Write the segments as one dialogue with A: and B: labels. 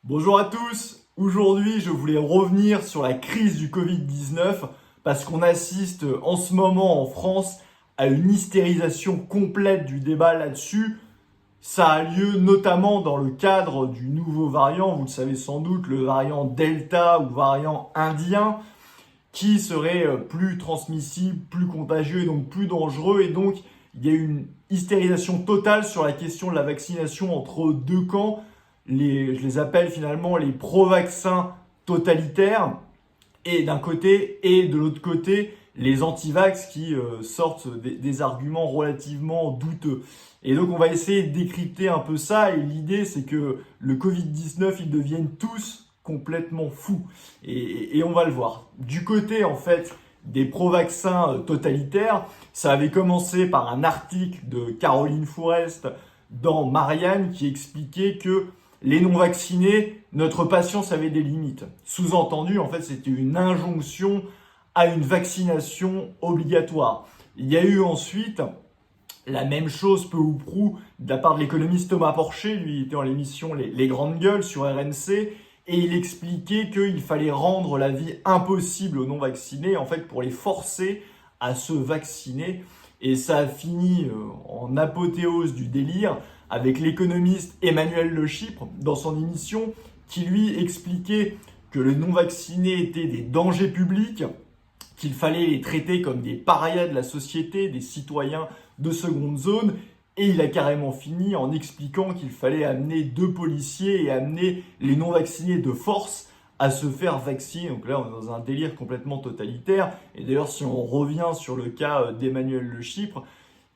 A: Bonjour à tous, aujourd'hui je voulais revenir sur la crise du Covid-19 parce qu'on assiste en ce moment en France à une hystérisation complète du débat là-dessus. Ça a lieu notamment dans le cadre du nouveau variant, vous le savez sans doute, le variant Delta ou variant indien, qui serait plus transmissible, plus contagieux et donc plus dangereux. Et donc il y a une hystérisation totale sur la question de la vaccination entre deux camps. Je les appelle finalement les pro-vaccins totalitaires, et d'un côté, et de l'autre côté, les anti-vax qui sortent des arguments relativement douteux. Et donc on va essayer de décrypter un peu ça, et l'idée c'est que le Covid-19, ils deviennent tous complètement fous. Et on va le voir. Du côté en fait des pro-vaccins totalitaires, ça avait commencé par un article de Caroline Fourest dans Marianne qui expliquait que les non-vaccinés, notre patience avait des limites. Sous-entendu, en fait, c'était une injonction à une vaccination obligatoire. Il y a eu ensuite la même chose, peu ou prou, de la part de l'économiste Thomas Porcher. Lui, il était dans l'émission Les Grandes Gueules sur RMC, et il expliquait qu'il fallait rendre la vie impossible aux non-vaccinés, en fait, pour les forcer à se vacciner. Et ça a fini en apothéose du délire avec l'économiste Emmanuel Le Chypre dans son émission, qui lui expliquait que les non-vaccinés étaient des dangers publics, qu'il fallait les traiter comme des parias de la société, des citoyens de seconde zone. Et il a carrément fini en expliquant qu'il fallait amener deux policiers et amener les non-vaccinés de force à se faire vacciner. Donc là, on est dans un délire complètement totalitaire. Et d'ailleurs, si on revient sur le cas d'Emmanuel Le Chypre,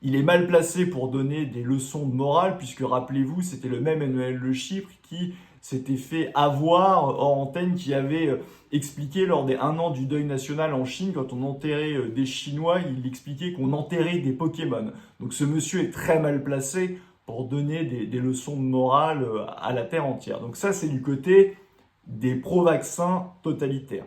A: il est mal placé pour donner des leçons de morale, puisque rappelez-vous, c'était le même Emmanuel Le Chypre qui s'était fait avoir hors antenne, qui avait expliqué lors des 1 an du deuil national en Chine, quand on enterrait des Chinois, il expliquait qu'on enterrait des Pokémon. Donc ce monsieur est très mal placé pour donner des leçons de morale à la terre entière. Donc ça, c'est du côté des pro-vaccins totalitaires.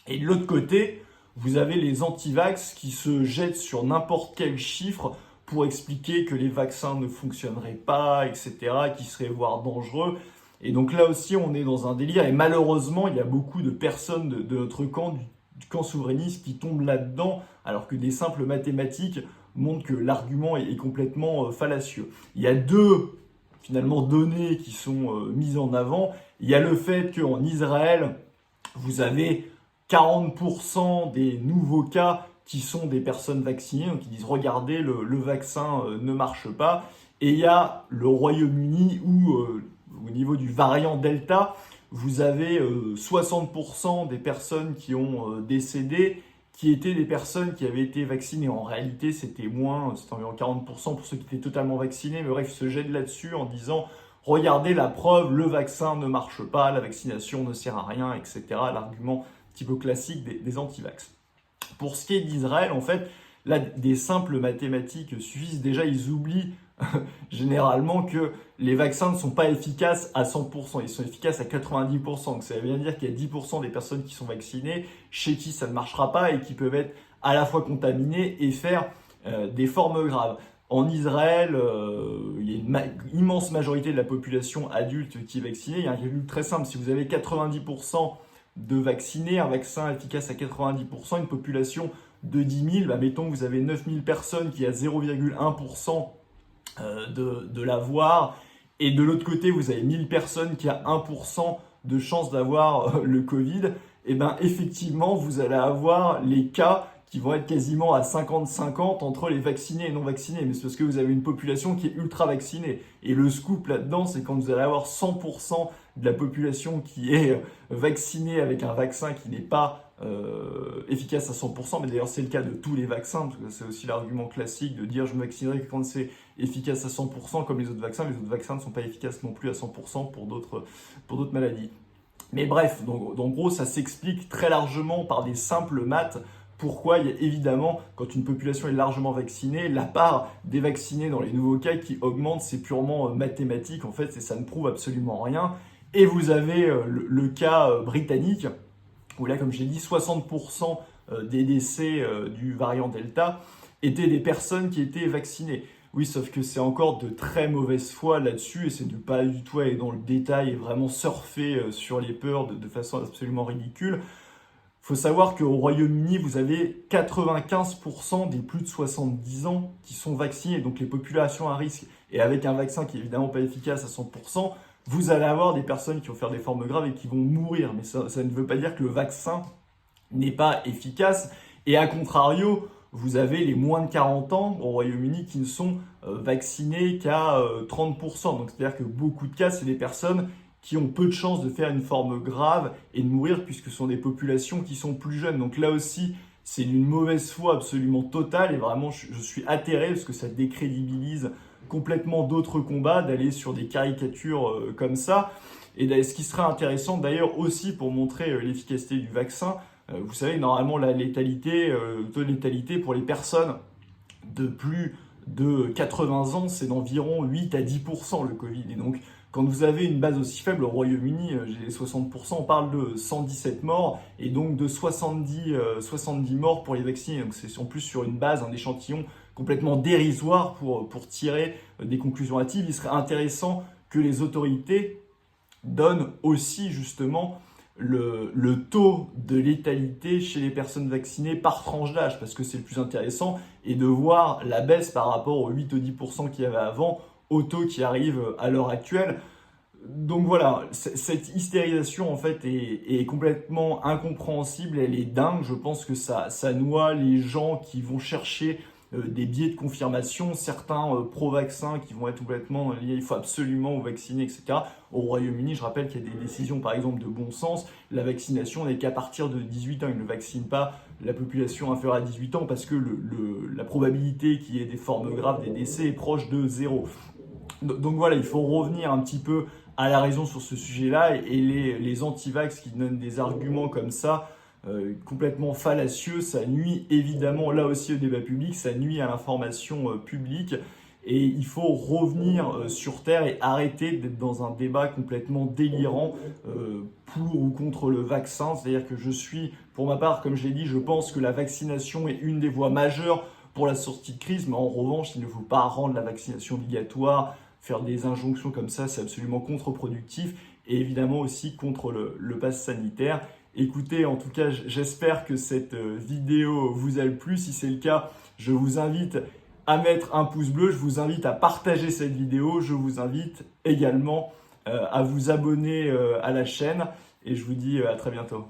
A: Et de l'autre côté, vous avez les anti-vax qui se jettent sur n'importe quel chiffre pour expliquer que les vaccins ne fonctionneraient pas, etc., qui seraient voire dangereux. Et donc là aussi, on est dans un délire. Et malheureusement, il y a beaucoup de personnes de notre camp, du camp souverainiste, qui tombent là-dedans, alors que des simples mathématiques montrent que l'argument est complètement fallacieux. Il y a deux, finalement, données qui sont mises en avant. Il y a le fait qu'en Israël, vous avez 40% des nouveaux cas qui sont des personnes vaccinées, donc ils disent regardez, le vaccin ne marche pas. Et il y a le Royaume-Uni où, au niveau du variant Delta, vous avez 60% des personnes qui ont décédé qui étaient des personnes qui avaient été vaccinées. En réalité, c'était moins, c'était environ 40% pour ceux qui étaient totalement vaccinés, mais bref, ils se jettent là-dessus en disant regardez la preuve, le vaccin ne marche pas, la vaccination ne sert à rien, etc. L'argument un petit peu classique des anti-vax. Pour ce qui est d'Israël, en fait, là, des simples mathématiques suffisent. Déjà, ils oublient généralement que les vaccins ne sont pas efficaces à 100%, ils sont efficaces à 90%. Donc ça veut bien dire qu'il y a 10% des personnes qui sont vaccinées, chez qui ça ne marchera pas et qui peuvent être à la fois contaminées et faire des formes graves. En Israël, il y a une immense majorité de la population adulte qui est vaccinée. Il y a un calcul très simple, si vous avez 90% de vaccinés, un vaccin efficace à 90%, une population de 10 000, bah mettons que vous avez 9 000 personnes qui a 0,1% de l'avoir, et de l'autre côté vous avez 1000 personnes qui a 1% de chance d'avoir le Covid, et bien effectivement vous allez avoir les cas qui vont être quasiment à 50-50 entre les vaccinés et non vaccinés. Mais c'est parce que vous avez une population qui est ultra vaccinée. Et le scoop là-dedans, c'est quand vous allez avoir 100% de la population qui est vaccinée avec un vaccin qui n'est pas efficace à 100%. Mais d'ailleurs, c'est le cas de tous les vaccins, parce que c'est aussi l'argument classique de dire je me vaccinerai que quand c'est efficace à 100%, comme les autres vaccins. Les autres vaccins ne sont pas efficaces non plus à 100% pour d'autres maladies. Mais bref, donc en gros, ça s'explique très largement par des simples maths. Pourquoi il y a évidemment, quand une population est largement vaccinée, la part des vaccinés dans les nouveaux cas qui augmente, c'est purement mathématique en fait, et ça ne prouve absolument rien. Et vous avez le cas britannique, où là, comme j'ai dit, 60% des décès du variant Delta étaient des personnes qui étaient vaccinées. Oui, sauf que c'est encore de très mauvaise foi là-dessus et c'est de pas du tout aller dans le détail et vraiment surfer sur les peurs de façon absolument ridicule. Faut savoir qu'au Royaume-Uni, vous avez 95% des plus de 70 ans qui sont vaccinés, donc les populations à risque. Et avec un vaccin qui est évidemment pas efficace à 100%, vous allez avoir des personnes qui vont faire des formes graves et qui vont mourir. Mais ça ne veut pas dire que le vaccin n'est pas efficace. Et à contrario, vous avez les moins de 40 ans au Royaume-Uni qui ne sont vaccinés qu'à 30%. Donc c'est-à-dire que beaucoup de cas, c'est des personnes qui ont peu de chances de faire une forme grave et de mourir puisque ce sont des populations qui sont plus jeunes. Donc là aussi, c'est d'une mauvaise foi absolument totale et vraiment je suis atterré parce que ça décrédibilise complètement d'autres combats d'aller sur des caricatures comme ça. Et ce qui serait intéressant d'ailleurs aussi pour montrer l'efficacité du vaccin, vous savez, normalement la létalité, le taux de létalité pour les personnes de plus de 80 ans, c'est d'environ 8 à 10% le Covid. Et donc, quand vous avez une base aussi faible, au Royaume-Uni, j'ai 60%, on parle de 117 morts et donc de 70 morts pour les vaccinés. Donc c'est en plus sur une base, un échantillon complètement dérisoire pour tirer des conclusions hâtives. Il serait intéressant que les autorités donnent aussi justement le taux de létalité chez les personnes vaccinées par tranche d'âge, parce que c'est le plus intéressant, et de voir la baisse par rapport aux 8 ou 10% qu'il y avait avant, au taux qui arrive à l'heure actuelle. Donc voilà, cette hystérisation en fait est complètement incompréhensible, elle est dingue. Je pense que ça noie les gens qui vont chercher des biais de confirmation, certains pro-vaccins qui vont être complètement liés, il faut absolument vous vacciner, etc. Au Royaume-Uni, je rappelle qu'il y a des décisions par exemple de bon sens, la vaccination n'est qu'à partir de 18 ans, ils ne vaccinent pas la population inférieure à 18 ans parce que la probabilité qu'il y ait des formes graves, des décès est proche de zéro. Donc voilà, il faut revenir un petit peu à la raison sur ce sujet-là et les anti-vax qui donnent des arguments comme ça, complètement fallacieux, ça nuit évidemment là aussi au débat public, ça nuit à l'information publique et il faut revenir sur Terre et arrêter d'être dans un débat complètement délirant pour ou contre le vaccin. C'est-à-dire que je suis, pour ma part, comme je l'ai dit, je pense que la vaccination est une des voies majeures pour la sortie de crise, mais en revanche, il ne faut pas rendre la vaccination obligatoire. Faire des injonctions comme ça, c'est absolument contre-productif et évidemment aussi contre le pass sanitaire. Écoutez, en tout cas, j'espère que cette vidéo vous a plu. Si c'est le cas, je vous invite à mettre un pouce bleu, je vous invite à partager cette vidéo, je vous invite également à vous abonner à la chaîne et je vous dis à très bientôt.